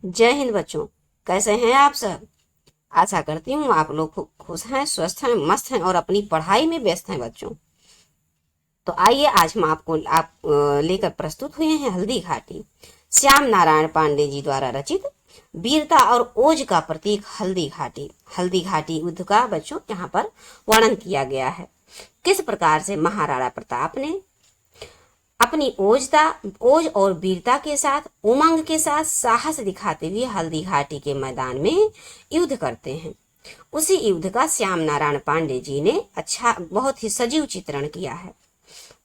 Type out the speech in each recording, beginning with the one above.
जय हिंद बच्चों, कैसे हैं आप सब। आशा करती हूँ आप लोग खुश हैं, स्वस्थ हैं, मस्त हैं और अपनी पढ़ाई में व्यस्त हैं बच्चों। तो आइए आज हम आप लेकर प्रस्तुत हुए हैं हल्दी घाटी, श्याम नारायण पांडे जी द्वारा रचित वीरता और ओज का प्रतीक हल्दी घाटी। हल्दी घाटी युद्ध का बच्चों यहाँ पर वर्णन किया गया है। किस प्रकार से महाराणा प्रताप ने अपनी ओज और वीरता के साथ, उमंग के साथ साहस दिखाते हुए हल्दी घाटी के मैदान में युद्ध करते हैं। उसी युद्ध का श्याम नारायण पांडे जी ने बहुत ही सजीव चित्रण किया है।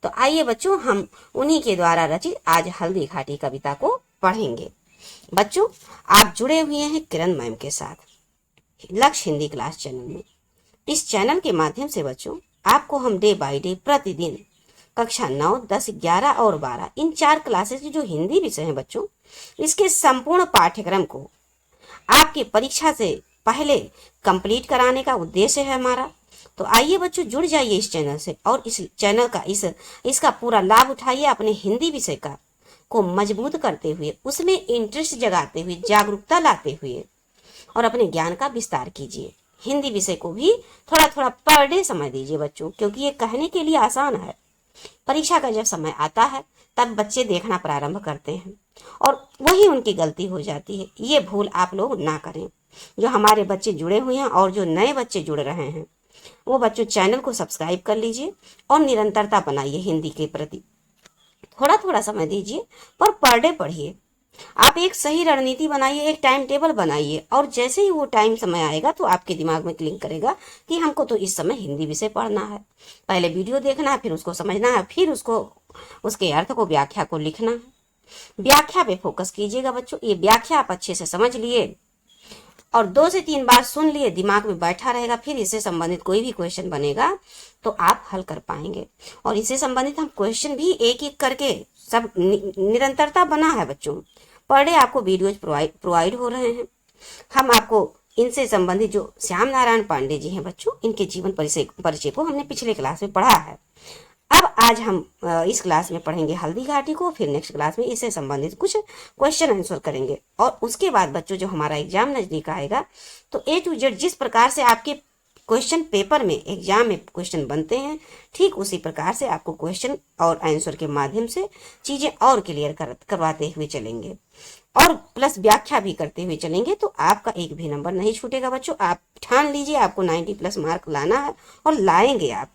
तो आइए बच्चों, हम उन्हीं के द्वारा रचित आज हल्दी घाटी कविता को पढ़ेंगे। बच्चों, आप जुड़े हुए हैं किरण मैम के साथ लक्ष्य हिंदी क्लास चैनल में। इस चैनल के माध्यम से बच्चों आपको हम डे बाय डे प्रतिदिन कक्षा 9, 10, 11 और 12 इन 4 क्लासेस की जो हिंदी विषय है बच्चों, इसके संपूर्ण पाठ्यक्रम को आपकी परीक्षा से पहले कंप्लीट कराने का उद्देश्य है हमारा। तो आइए बच्चों, जुड़ जाइए इस चैनल से और इस चैनल का इसका पूरा लाभ उठाइए। अपने हिंदी विषय का को मजबूत करते हुए, उसमें इंटरेस्ट जगाते हुए, जागरूकता लाते हुए और अपने ज्ञान का विस्तार कीजिए। हिंदी विषय को भी थोड़ा थोड़ा पर डे समय दीजिए बच्चों, क्योंकि ये कहने के लिए आसान है। परीक्षा का जब समय आता है तब बच्चे देखना प्रारंभ करते हैं और वही उनकी गलती हो जाती है। ये भूल आप लोग ना करें। जो हमारे बच्चे जुड़े हुए हैं और जो नए बच्चे जुड़ रहे हैं, वो बच्चों चैनल को सब्सक्राइब कर लीजिए और निरंतरता बनाइए। हिंदी के प्रति थोड़ा थोड़ा समय दीजिए पर डे पढ़िए। आप एक सही रणनीति बनाइए, एक टाइम टेबल बनाइए और जैसे ही वो टाइम समय आएगा तो आपके दिमाग में क्लिक करेगा कि हमको तो इस समय हिंदी विषय पढ़ना है। पहले वीडियो देखना है, फिर उसको समझना है, फिर उसके अर्थ को, व्याख्या को लिखना है। व्याख्या पे फोकस कीजिएगा बच्चों। ये व्याख्या आप अच्छे से समझ लिए और 2 से 3 बार सुन लिए, दिमाग में बैठा रहेगा। फिर इससे संबंधित कोई भी क्वेश्चन बनेगा तो आप हल कर पाएंगे। और इससे संबंधित हम क्वेश्चन भी एक एक करके सब निरंतरता बना है बच्चों। पर डे आपको वीडियोज प्रोवाइड हो रहे हैं। हम आपको इनसे संबंधित जो श्याम नारायण पांडे जी हैं बच्चों, इनके जीवन परिचय को हमने पिछले क्लास में पढ़ा है। अब आज हम इस क्लास में पढ़ेंगे हल्दी घाटी को, फिर नेक्स्ट क्लास में इससे संबंधित कुछ क्वेश्चन आंसर करेंगे। और उसके बाद बच्चों जब हमारा एग्जाम नजदीक आएगा तो A to Z जिस प्रकार से आपके क्वेश्चन पेपर में, एग्जाम में क्वेश्चन बनते हैं, ठीक उसी प्रकार से आपको क्वेश्चन और आंसर के माध्यम से चीजें और क्लियर करवाते हुए चलेंगे और प्लस व्याख्या भी करते हुए चलेंगे। तो आपका एक भी नंबर नहीं छूटेगा बच्चों। आप ठान लीजिए आपको 90+ मार्क लाना है और लाएंगे आप,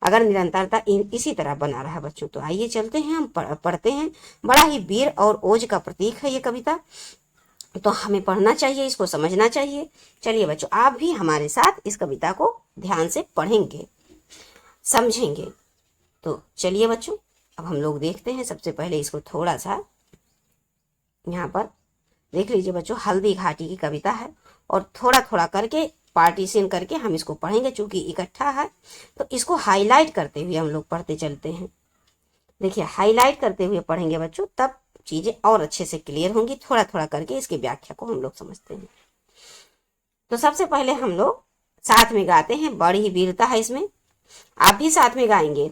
अगर निरंतरता इसी तरह बना रहा बच्चों। तो आइए चलते हैं, हम पढ़ते हैं। बड़ा ही वीर और ओज का प्रतीक है ये कविता, तो हमें पढ़ना चाहिए, इसको समझना चाहिए। चलिए बच्चों, आप भी हमारे साथ इस कविता को ध्यान से पढ़ेंगे, समझेंगे। तो चलिए बच्चों, अब हम लोग देखते हैं। सबसे पहले इसको थोड़ा सा यहाँ पर देख लीजिए बच्चों। हल्दी घाटी की कविता है और थोड़ा थोड़ा करके पार्टीशन करके हम इसको पढ़ेंगे। चूंकि इकट्ठा है तो इसको हाईलाइट करते हुए हम लोग पढ़ते चलते हैं। देखिए, हाईलाइट करते हुए पढ़ेंगे बच्चों, तब चीजें और अच्छे से क्लियर होंगी। थोड़ा थोड़ा करके इसकी व्याख्या को हम लोग समझते हैं। तो सबसे पहले हम लोग साथ में गाते हैं। बड़ी ही वीरता है इसमें, आप भी साथ में गाएंगे।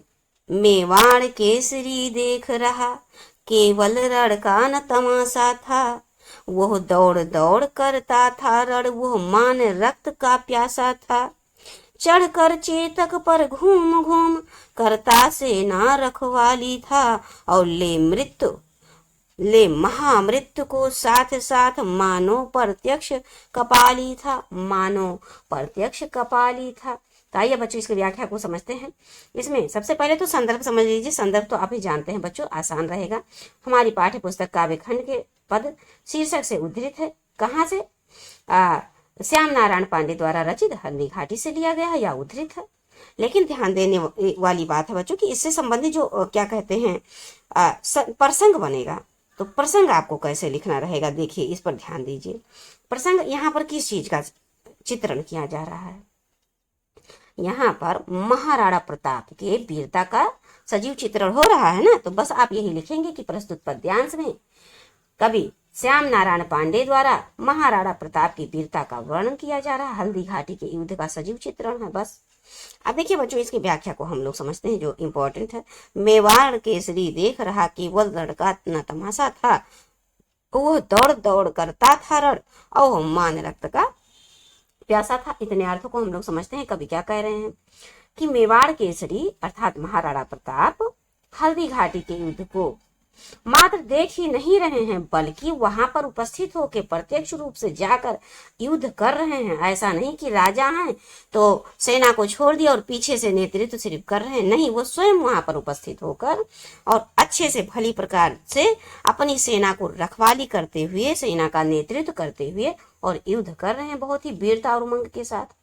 मेवाड़ केसरी देख रहा, केवल रण का न तमाशा था। वह दौड़ दौड़ करता था रण, वह मान रक्त का प्यासा था। चढ़कर चेतक पर घूम घूम करता सेना रखवाली था। और ले महामृत्यु को साथ साथ, मानो प्रत्यक्ष कपाली था, मानो प्रत्यक्ष कपाली था। तो आइए बच्चों इसकी व्याख्या को समझते हैं। इसमें सबसे पहले तो संदर्भ समझ लीजिए। संदर्भ तो आप ही जानते हैं बच्चों, आसान रहेगा। हमारी पाठ्य पुस्तक काव्य खंड के पद शीर्षक से उद्धृत है। कहाँ से? श्याम नारायण पांडे द्वारा रचित हल्दी घाटी से लिया गया है या उद्धृत है। लेकिन ध्यान देने वाली बात है बच्चों कि इससे संबंधित जो क्या कहते हैं प्रसंग बनेगा। तो प्रसंग आपको कैसे लिखना रहेगा, देखिए इस पर ध्यान दीजिए। प्रसंग यहाँ पर किस चीज का चित्रण किया जा रहा है? यहाँ पर महाराणा प्रताप के वीरता का सजीव चित्रण हो रहा है ना। तो बस आप यही लिखेंगे कि प्रस्तुत पद्यांश में कवि श्याम नारायण पांडे द्वारा महाराणा प्रताप की वीरता का वर्णन किया जा रहा है। हल्दी घाटी के युद्ध का सजीव चित्रण है बस। अब देखिए बच्चों, इसकी व्याख्या को हम लोग समझते हैं जो इम्पोर्टेंट है। मेवाड़ केसरी देख रहा, केवल लड़का न तमाशा था। वह दौड़ दौड़ करता था रण, और मान रक्त का प्यासा था। इतने अर्थों को हम लोग समझते हैं। कवि क्या कह रहे हैं कि मेवाड़ केसरी अर्थात महाराणा प्रताप हल्दी घाटी के युद्ध को मात्र देख ही नहीं रहे हैं, बल्कि वहां पर उपस्थित होकर प्रत्यक्ष रूप से जाकर युद्ध कर रहे हैं। ऐसा नहीं कि राजा हैं तो सेना को छोड़ दिया और पीछे से नेतृत्व सिर्फ कर रहे हैं, नहीं, वो स्वयं वहां पर उपस्थित होकर और अच्छे से भली प्रकार से अपनी सेना को रखवाली करते हुए, सेना का नेतृत्व करते हुए और युद्ध कर रहे हैं बहुत ही वीरता और उमंग के साथ।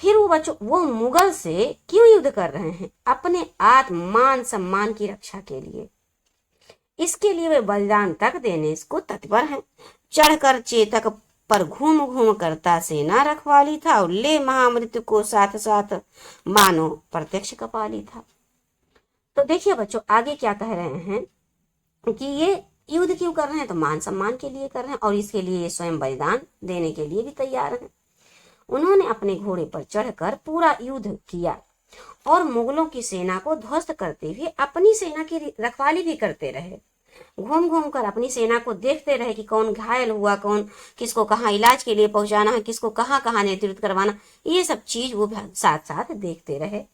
फिर वो बच्चों वो मुगल से क्यों युद्ध कर रहे हैं? अपने आत्म मान सम्मान की रक्षा के लिए। इसके लिए वे बलिदान तक देने को तत्पर हैं। चढ़कर चेतक पर घूम घूम करता सेना रखवाली था और ले महामृत्यु को साथ साथ मानो प्रत्यक्ष कपाली था। तो देखिए बच्चों आगे क्या कह रहे हैं कि ये युद्ध क्यों कर रहे हैं? तो मान सम्मान के लिए कर रहे हैं और इसके लिए ये स्वयं बलिदान देने के लिए भी तैयार हैं। उन्होंने अपने घोड़े पर चढ़कर पूरा युद्ध किया और मुगलों की सेना को ध्वस्त करते हुए अपनी सेना की रखवाली भी करते रहे। घूम घूम कर अपनी सेना को देखते रहे कि कौन घायल हुआ, कौन किसको कहाँ इलाज के लिए पहुंचाना है, किसको कहाँ कहाँ नेतृत्व करवाना, ये सब चीज वो साथ साथ देखते रहे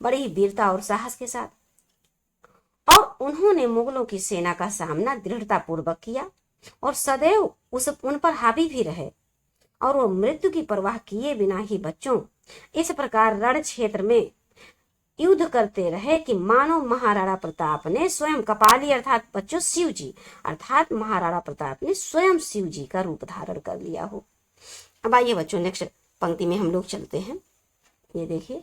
बड़ी वीरता और साहस के साथ। और उन्होंने मुगलों की सेना का सामना दृढ़ता पूर्वक किया और सदैव उन पर हावी भी रहे और वो मृत्यु की परवाह किए बिना ही बच्चों इस प्रकार रण क्षेत्र में युद्ध करते रहे कि मानो महाराणा प्रताप ने स्वयं कपाली अर्थात बच्चों शिव जी अर्थात महाराणा प्रताप ने स्वयं शिव जी का रूप धारण कर लिया हो। अब आइए बच्चों नेक्स्ट पंक्ति में हम लोग चलते हैं। ये देखिए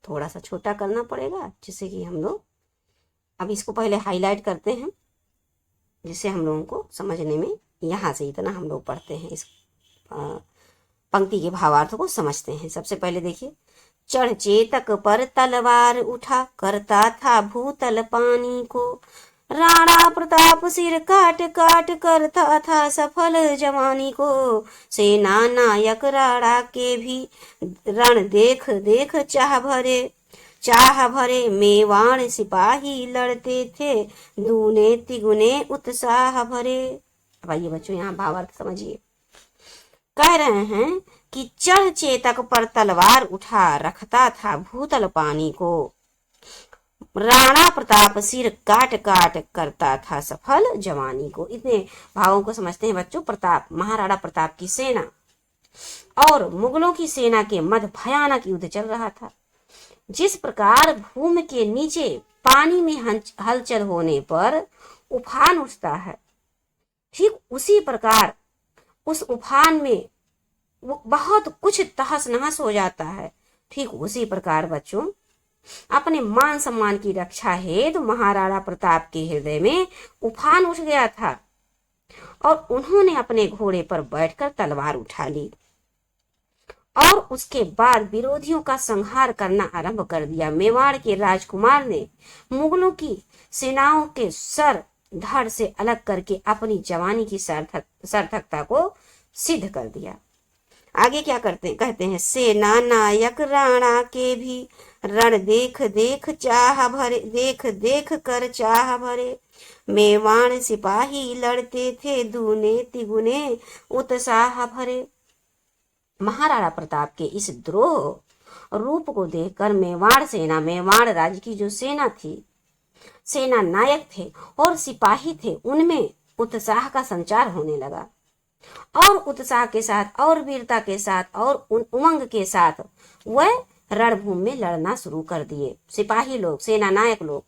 थोड़ा सा छोटा करना पड़ेगा जिससे कि हम लोग अब इसको पहले हाईलाइट करते हैं जिससे हम लोगों को समझने में, यहाँ से इतना हम लोग पढ़ते हैं इस पंक्ति के भावार्थ को समझते हैं। सबसे पहले देखिए, चढ़ चेतक पर तलवार उठा करता था भूतल पानी को, राणा प्रताप सिर काट काट करता था सफल जवानी को, सेना नायक राणा के भी रण देख देख चाह भरे मेवाड़ सिपाही लड़ते थे दूने तिगुने उत्साह भरे। अब आइए बच्चों यहाँ भावार्थ समझिए। कह रहे हैं कि चढ़ चेतक पर तलवार उठा रखता था भूतल पानी को, राणा प्रताप सिर काट काट करता था सफल जवानी को। इतने भावों को समझते हैं बच्चों। प्रताप महाराणा प्रताप की सेना और मुगलों की सेना के मध्य भयानक युद्ध चल रहा था। जिस प्रकार भूमि के नीचे पानी में हलचल होने पर उफान उठता है, ठीक उसी प्रकार उस उफान में वो बहुत कुछ तहस नहस हो जाता है। ठीक उसी प्रकार बच्चों अपने मान सम्मान की रक्षा हेतु महाराणा प्रताप के हृदय में उफान उठ गया था और उन्होंने अपने घोड़े पर बैठकर तलवार उठा ली और उसके बाद विरोधियों का संहार करना आरंभ कर दिया। मेवाड़ के राजकुमार ने मुगलों की सेनाओं के सर धड़ से अलग करके अपनी जवानी की सार्थकता को सिद्ध कर दिया। आगे क्या कहते हैं, सेना नायक राणा के भी रण देख देख कर चाह भरे, मेवाड़ सिपाही लड़ते थे दूने तिगुने उत्साह भरे। महाराणा प्रताप के इस द्रोह रूप को देखकर मेवाड़ राज्य की जो सेना थी, सेना नायक थे और सिपाही थे, उनमें उत्साह का संचार होने लगा और उत्साह के साथ और वीरता के साथ और उमंग के साथ वह रणभूमि में लड़ना शुरू कर दिए। सिपाही लोग, सेना नायक लोग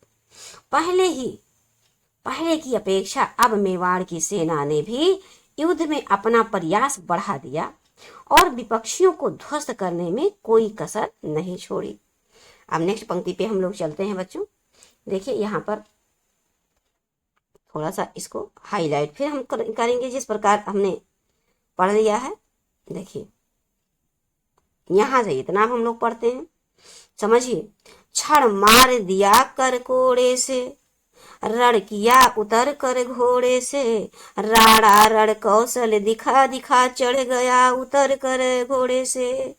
पहले की अपेक्षा अब मेवाड़ की सेना ने भी युद्ध में अपना प्रयास बढ़ा दिया और विपक्षियों को ध्वस्त करने में कोई कसर नहीं छोड़ी। अब नेक्स्ट पंक्ति पे हम लोग चलते हैं बच्चों। देखिए यहाँ पर थोड़ा सा इसको हाईलाइट फिर हम करेंगे जिस प्रकार हमने पढ़ लिया है। देखिए यहां से इतना हम लोग पढ़ते हैं, समझिए। छड़ मार दिया कर कोड़े से, रण किया उतर कर घोड़े से, राणा रण कौशल दिखा दिखा चढ़ गया उतर कर घोड़े से,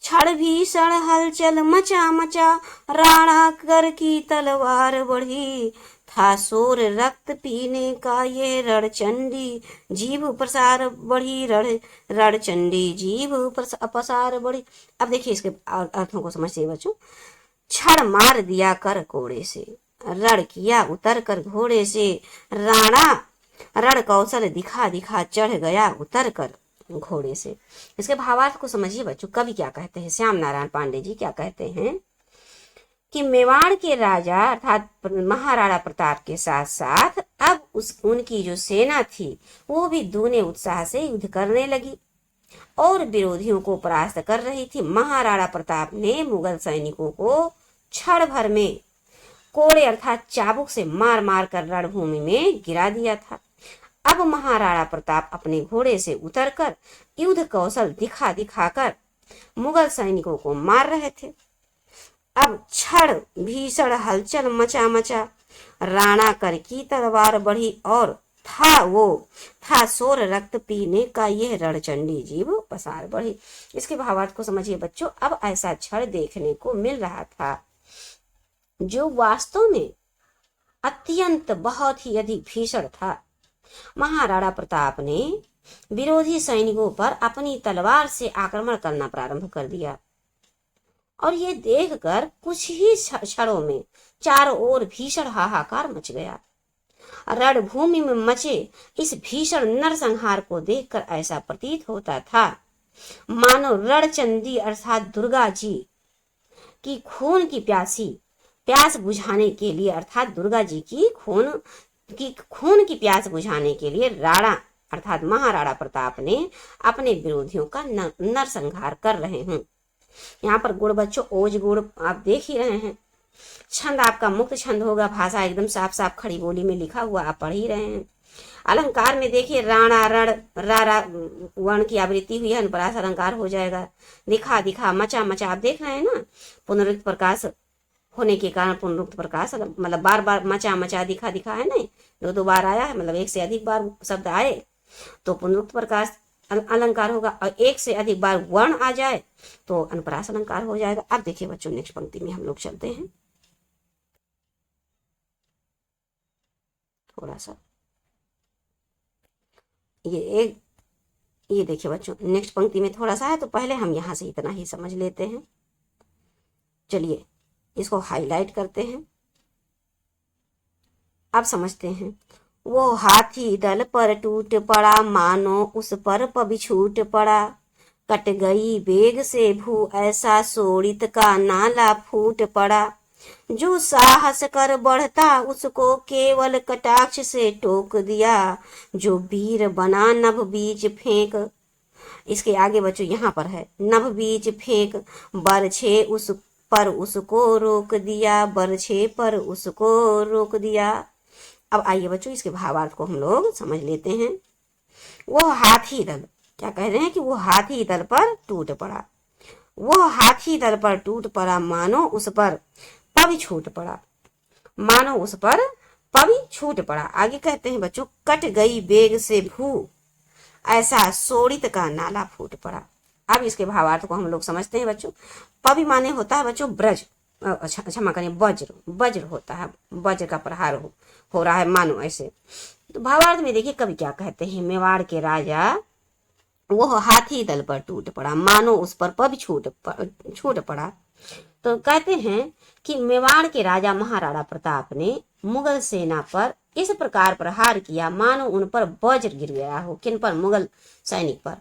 छड़ भीषण हलचल मचा मचा राणा कर की तलवार बढ़ी, था शोर रक्त पीने का ये रणचंडी, जीभ प्रसार बढ़ी रणचंडी, जीभ प्रसार बढ़ी। अब देखिए इसके अर्थों को समझिए बच्चों। छड़ मार दिया कर कोड़े से, रण किया उतर कर घोड़े से, राणा रण कौशल दिखा दिखा चढ़ गया उतर कर घोड़े से। इसके भावार्थ को समझिए बच्चों। कवि क्या कहते हैं, श्याम नारायण पांडे जी क्या कहते हैं कि मेवाड़ के राजा अर्थात महाराणा प्रताप के साथ साथ अब उनकी जो सेना थी वो भी दूने उत्साह से युद्ध करने लगी और विरोधियों को परास्त कर रही थी। महाराणा प्रताप ने मुगल सैनिकों को क्षण भर में कोड़े अर्थात चाबुक से मार मार कर रणभूमि में गिरा दिया था। अब महाराणा प्रताप अपने घोड़े से उतरकर युद्ध कौशल दिखा दिखाकर मुगल सैनिकों को मार रहे थे। अब क्षण भीषण हलचल मचा मचा, राणा कर की तलवार बढ़ी और था शोर रक्त पीने का यह रणचंडी, जीभ पसार बढ़ी। इसके भावार्थ को समझिए बच्चों। अब ऐसा क्षण देखने को मिल रहा था जो वास्तव में अत्यंत बहुत ही अधिक भीषण था। महाराणा प्रताप ने विरोधी सैनिकों पर अपनी तलवार से आक्रमण करना प्रारंभ कर दिया और ये देखकर कुछ ही क्षणों में चारों ओर भीषण हाहाकार मच गया। रणभूमि में मचे इस भीषण नरसंहार को देखकर ऐसा प्रतीत होता था मानो रणचंडी अर्थात दुर्गा जी की खून की प्यास बुझाने के लिए अर्थात दुर्गा जी की खून की प्यास बुझाने के लिए राणा अर्थात महाराणा प्रताप ने अपने विरोधियों का नरसंहार कर रहे हैं। यहाँ पर गुण बच्चों ओज गुण आप देख ही रहे हैं। छंद आपका मुक्त छंद होगा, भाषा एकदम साफ साफ खड़ी बोली में लिखा हुआ आप पढ़ ही रहे हैं। अलंकार में देखिए राणा रण रा वर्ण की आवृत्ति हुई है, अनुप्रास अलंकार हो जाएगा। दिखा दिखा मचा मचा आप देख रहे हैं ना, पुनरुक्त प्रकाश होने के कारण पुनरुक्त प्रकाश मतलब बार बार मचा मचा दिखा दिखा है नहीं, दो बार आया है मतलब एक से अधिक बार शब्द आए तो पुनरुक्त प्रकाश अलंकार होगा और एक से अधिक बार वर्ण आ जाए तो अनुप्रास अलंकार हो जाएगा। अब देखिए बच्चों नेक्स्ट पंक्ति में हम लोग चलते हैं थोड़ा सा। ये देखिए बच्चों नेक्स्ट पंक्ति में थोड़ा सा है तो पहले हम यहां से इतना ही समझ लेते हैं। चलिए इसको हाईलाइट करते हैं, अब समझते हैं। वो हाथी दल पर टूट पड़ा मानो उस पर पभी छूट पड़ा, कट गई बेग से भू ऐसा शोणित का नाला फूट पड़ा, जो साहस कर बढ़ता उसको केवल कटाक्ष से टोक दिया, जो वीर बना नभ बीज फेंक। इसके आगे बच्चों यहाँ पर है नभ बीज फेंक, बरछे उस पर उसको रोक दिया, बरछे पर उसको रोक दिया। अब आइए बच्चों इसके भावार्थ को हम लोग समझ लेते हैं। वो हाथी दल क्या कह रहे हैं कि वो हाथी दल पर टूट पड़ा, वो हाथी दल पर टूट पड़ा मानो उस पर पभी छूट पड़ा, मानो उस पर पभी छूट पड़ा। आगे कहते हैं बच्चों कट गई बेग से भू ऐसा शोणित का नाला फूट पड़ा। अब इसके भावार्थ को हम लोग समझते हैं बच्चों। पभी माने होता है बच्चों ब्रज, क्षमा करें वज्र होता है, वज्र का प्रहार हो रहा है मानो ऐसे। तो भावार्थ में देखिए कवि क्या कहते हैं, मेवाड़ के राजा वो हाथी दल पर टूट पड़ा मानो उस पर पभी छूट पड़ा। तो कहते हैं कि मेवाड़ के राजा महाराणा प्रताप ने मुगल सेना पर इस प्रकार प्रहार किया मानो उन पर वज्र गिर गया हो। किन पर? मुगल सैनिक पर।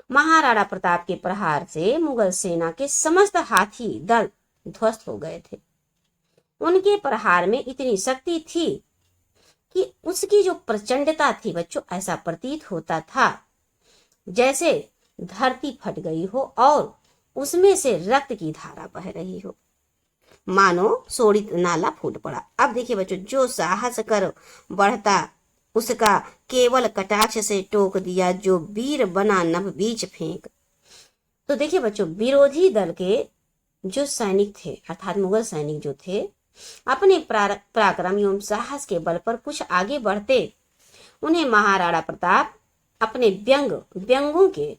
महाराणा प्रताप के प्रहार से मुगल सेना के समस्त हाथी दल ध्वस्त हो गए थे। उनके प्रहार में इतनी शक्ति थी कि उसकी जो प्रचंडता थी बच्चों ऐसा प्रतीत होता था जैसे धरती फट गई हो और उसमें से रक्त की धारा बह रही हो, मानो शोणित नाला फूट पड़ा। अब देखिए बच्चों जो साहस कर बढ़ता उसका केवल कटाक्ष से टोक दिया, जो वीर बना नभ बीज फेंक। तो देखिए बच्चों विरोधी दल के जो सैनिक थे अर्थात मुगल सैनिक जो थे अपने पराक्रम एवं साहस के बल पर कुछ आगे बढ़ते, उन्हें महाराणा प्रताप अपने व्यंगों के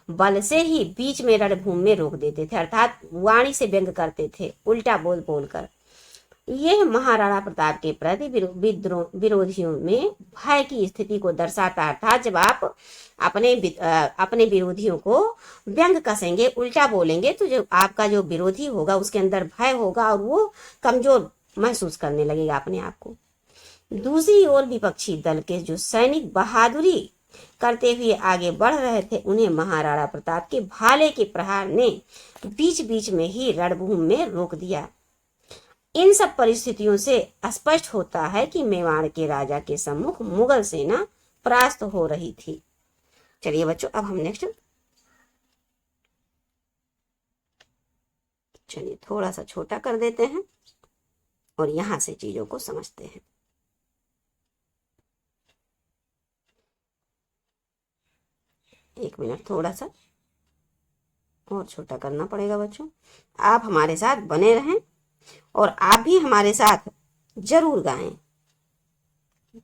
बल से ही बीच में रणभूमि में रोक देते थे, अर्थात वाणी से व्यंग करते थे उल्टा बोल बोलकर। यह महाराणा प्रताप के प्रति विरोधियों में भय की स्थिति को दर्शाता था। जब आप अपने विरोधियों को व्यंग कसेंगे, उल्टा बोलेंगे, तो जो आपका जो विरोधी होगा उसके अंदर भय होगा और वो कमजोर महसूस करने लगेगा अपने आप को। दूसरी ओर विपक्षी दल के जो सैनिक बहादुरी करते हुए आगे बढ़ रहे थे, उन्हें महाराणा प्रताप के भाले के प्रहार ने बीच बीच में ही रणभूमि में रोक दिया। इन सब परिस्थितियों से स्पष्ट होता है कि मेवाड़ के राजा के सम्मुख मुगल सेना परास्त हो रही थी। चलिए बच्चों, अब हम नेक्स्ट, चलिए थोड़ा सा छोटा कर देते हैं और यहां से चीजों को समझते हैं। एक मिनट, थोड़ा सा और छोटा करना पड़ेगा बच्चों। आप हमारे साथ बने रहें और आप भी हमारे साथ जरूर गाएं।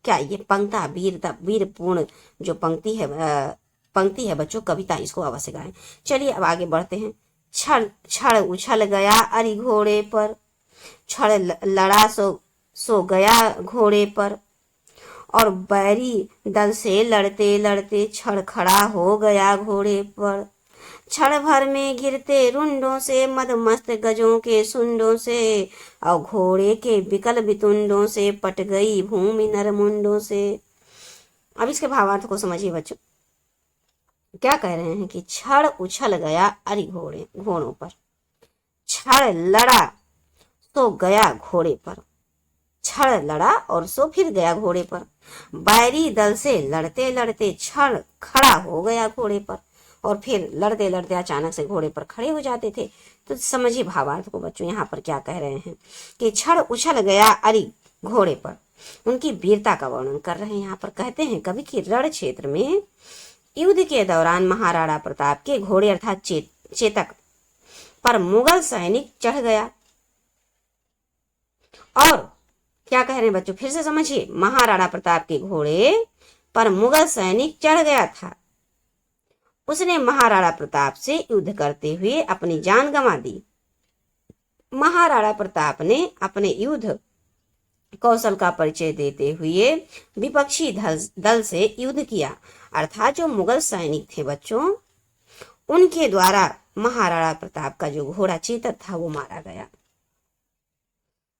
क्या ये पंक्ता वीरता वीरपूर्ण जो पंक्ति है बच्चों, कविता, इसको अवश्य गाएं। चलिए अब आगे बढ़ते हैं। छड़ छड़ उछल गया अरि घोड़े पर, छड़ लड़ा सो गया घोड़े पर, और बैरी दल से लड़ते लड़ते छड़ खड़ा हो गया घोड़े पर। क्षण भर में गिरते रुंडों से, मदमस्त गजों के सुंडों से, और घोड़े के विकल वितुंडों से पट गई भूमि नरमुंडों से। अब इसके भावार्थ को समझिए बच्चों। क्या कह रहे हैं कि छड़ उछल गया अरि घोड़ों पर, छड़ लड़ा तो गया घोड़े पर, छड़ लड़ा और सो फिर गया घोड़े पर। बैरी दल से लड़ते लड़ते छड़ खड़ा हो गया घोड़े पर, और फिर लड़ते लड़ते अचानक से घोड़े पर खड़े हो जाते थे। तो समझिए भावार्थ को बच्चों। यहाँ पर क्या कह रहे हैं कि छड़ उछल गया अरि घोड़े पर, उनकी वीरता का वर्णन कर रहे हैं। यहाँ पर कहते हैं कवि कि रण क्षेत्र में युद्ध के दौरान महाराणा प्रताप के घोड़े अर्थात चेतक पर मुगल सैनिक चढ़ गया। और क्या कह रहे हैं बच्चों, फिर से समझिए। महाराणा प्रताप के घोड़े पर मुगल सैनिक चढ़ गया था। उसने महाराणा प्रताप से युद्ध करते हुए अपनी जान गंवा दी। महाराणा प्रताप ने अपने युद्ध कौशल का परिचय देते हुए विपक्षी दल से युद्ध किया, अर्थात जो मुगल सैनिक थे बच्चों, उनके द्वारा महाराणा प्रताप का जो घोड़ा चेतक था वो मारा गया।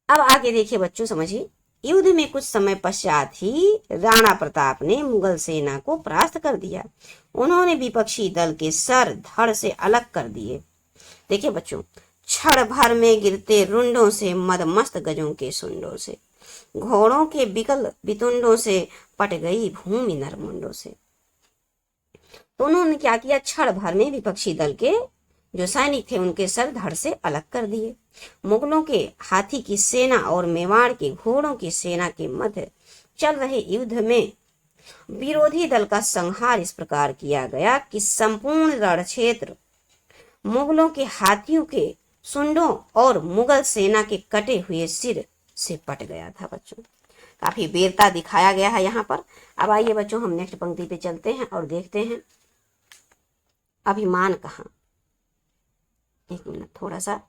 अब आगे देखिए बच्चों, समझिए। युद्ध में कुछ समय पश्चात ही राणा प्रताप ने मुगल सेना को परास्त कर दिया। उन्होंने विपक्षी दल के सर धड़ से अलग कर दिए। देखिए बच्चों, क्षण भर में गिरते रुंडों से, मदमस्त गजों के सुंडों से, घोड़ों के बिकल बितुंडों से पट गई भूमि नरमुंडों से। तो उन्होंने क्या किया, क्षण भर में विपक्षी दल के जो सैनिक थे उनके सर धड़ से अलग कर दिए। मुगलों के हाथी की सेना और मेवाड़ के घोड़ों की सेना के मध्य चल रहे युद्ध में विरोधी दल का संहार इस प्रकार किया गया कि संपूर्ण रण क्षेत्र मुगलों के हाथियों के सुंडों और मुगल सेना के कटे हुए सिर से पट गया था बच्चों। काफी वीरता दिखाया गया है यहाँ पर। अब आइए बच्चों, हम नेक्स्ट पंक्ति पे चलते हैं और देखते हैं अभिमान कहाँ। एक मिनट, थोड़ा सा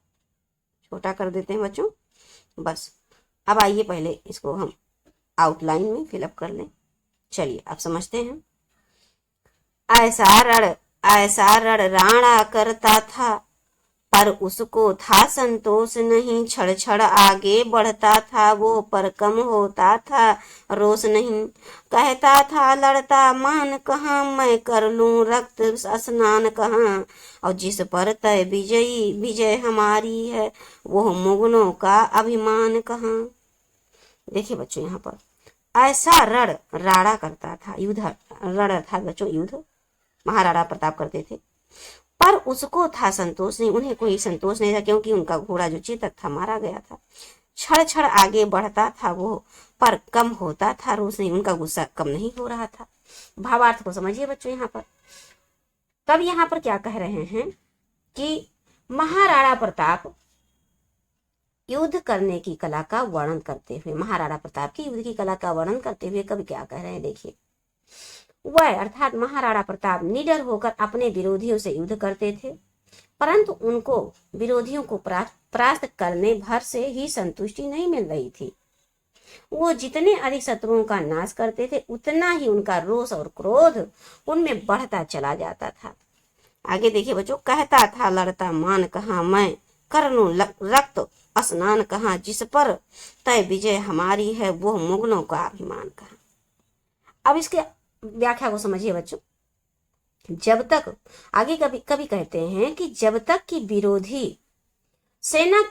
छोटा कर देते हैं बच्चों बस। अब आइए पहले इसको हम आउटलाइन में फिलअप कर लें। चलिए अब समझते हैं। ऐसा रण राणा करता था, पर उसको था संतोष नहीं। छड़ छड़ आगे बढ़ता था वो, पर कम होता था रोष नहीं। कहता था लड़ता मान कहाँ, मैं कर लूं रक्त स्नान कहाँ। और जिस पर तय विजय हमारी है, वो मुगलों का अभिमान कहाँ। देखिए बच्चों, यहाँ पर ऐसा रण राणा करता था, युद्ध रण अर्थात बच्चों युद्ध महाराणा प्रताप करते थे, पर उसको था संतोष नहीं। उन्हें कोई संतोष नहीं था, क्योंकि उनका घोड़ा जो चेतक था मारा गया था। क्षण क्षण आगे बढ़ता था वो, पर कम होता था रोष नहीं। उनका गुस्सा कम नहीं हो रहा था। भावार्थ को समझिए बच्चों। यहाँ पर तब यहाँ पर क्या कह रहे हैं कि महाराणा प्रताप युद्ध करने की कला का वर्णन करते हुए, महाराणा प्रताप की युद्ध की कला का वर्णन करते हुए कवि क्या कह रहे हैं, देखिए। वह अर्थात महाराणा प्रताप निडर होकर अपने विरोधियों से युद्ध करते थे। परंतु उनको विरोधियों को परास्त करने भर से ही संतुष्टि नहीं मिल रही थी। वो जितने अधिक शत्रुओं का नाश करते थे उतना ही उनका रोष और क्रोध उनमें बढ़ता चला जाता था। आगे देखिए बच्चों, कहता था लड़ता मान कहाँ मैं, करनू रक्त स्नान कहाँ, जिस पर तय विजय हमारी है वो मुगलों का अभिमान कहाँ। अब इसके व्याख्या को समझिए बच्चों। जब तक आगे कभी कभी कहते हैं कि जब तक कि विरोधी सेना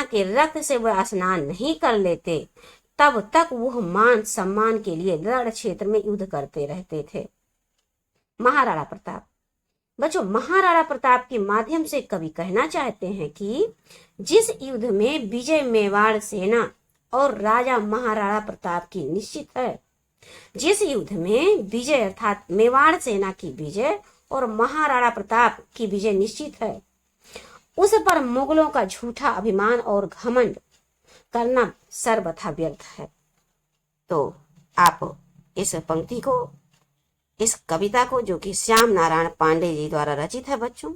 के रक्त से वह स्नान नहीं कर लेते तब तक वह मान सम्मान के लिए रण क्षेत्र में युद्ध करते रहते थे। महाराणा प्रताप बच्चों, महाराणा प्रताप के माध्यम से कवि कहना चाहते हैं कि जिस युद्ध में विजय मेवाड़ सेना और राजा महाराणा प्रताप की निश्चित है, जिस युद्ध में विजय अर्थात मेवाड़ सेना की विजय और महाराणा प्रताप की विजय निश्चित है, उस पर मुगलों का झूठा अभिमान और घमंड करना सर्वथा व्यर्थ है। तो आप इस पंक्ति को, इस कविता को, जो कि श्याम नारायण पांडे जी द्वारा रचित है बच्चों,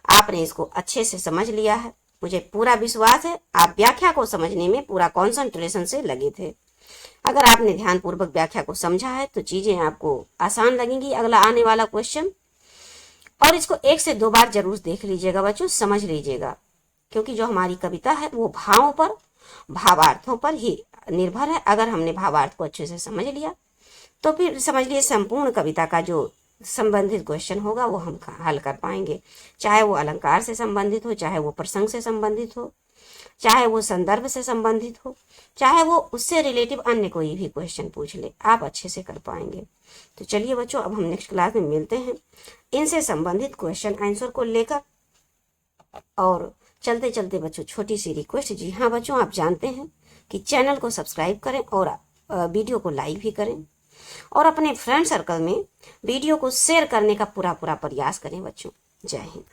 आपने इसको अच्छे से समझ लिया है। मुझे पूरा विश्वास है आप व्याख्या को समझने में पूरा कंसंट्रेशन से लगे थे। अगर आपने ध्यानपूर्वक व्याख्या को समझा है तो चीजें आपको आसान लगेंगी अगला आने वाला क्वेश्चन। और इसको 1 से 2 बार जरूर देख लीजिएगा बच्चों, समझ लीजिएगा, क्योंकि जो हमारी कविता है वो भावों पर, भावार्थों पर ही निर्भर है। अगर हमने भावार्थ को अच्छे से समझ लिया तो फिर समझ लिए संपूर्ण कविता का जो संबंधित क्वेश्चन होगा वो हम हल कर पाएंगे, चाहे वो अलंकार से संबंधित हो, चाहे वो प्रसंग से संबंधित हो, चाहे वो संदर्भ से संबंधित हो, चाहे वो उससे रिलेटिव अन्य कोई भी क्वेश्चन पूछ ले, आप अच्छे से कर पाएंगे। तो चलिए बच्चों, अब हम नेक्स्ट क्लास में मिलते हैं इनसे संबंधित क्वेश्चन आंसर को लेकर। और चलते चलते बच्चों छोटी सी रिक्वेस्ट, जी हाँ बच्चों, आप जानते हैं कि चैनल को सब्सक्राइब करें और वीडियो को लाइक भी करें और अपने फ्रेंड सर्कल में वीडियो को शेयर करने का पूरा प्रयास करें बच्चों। जय हिंद।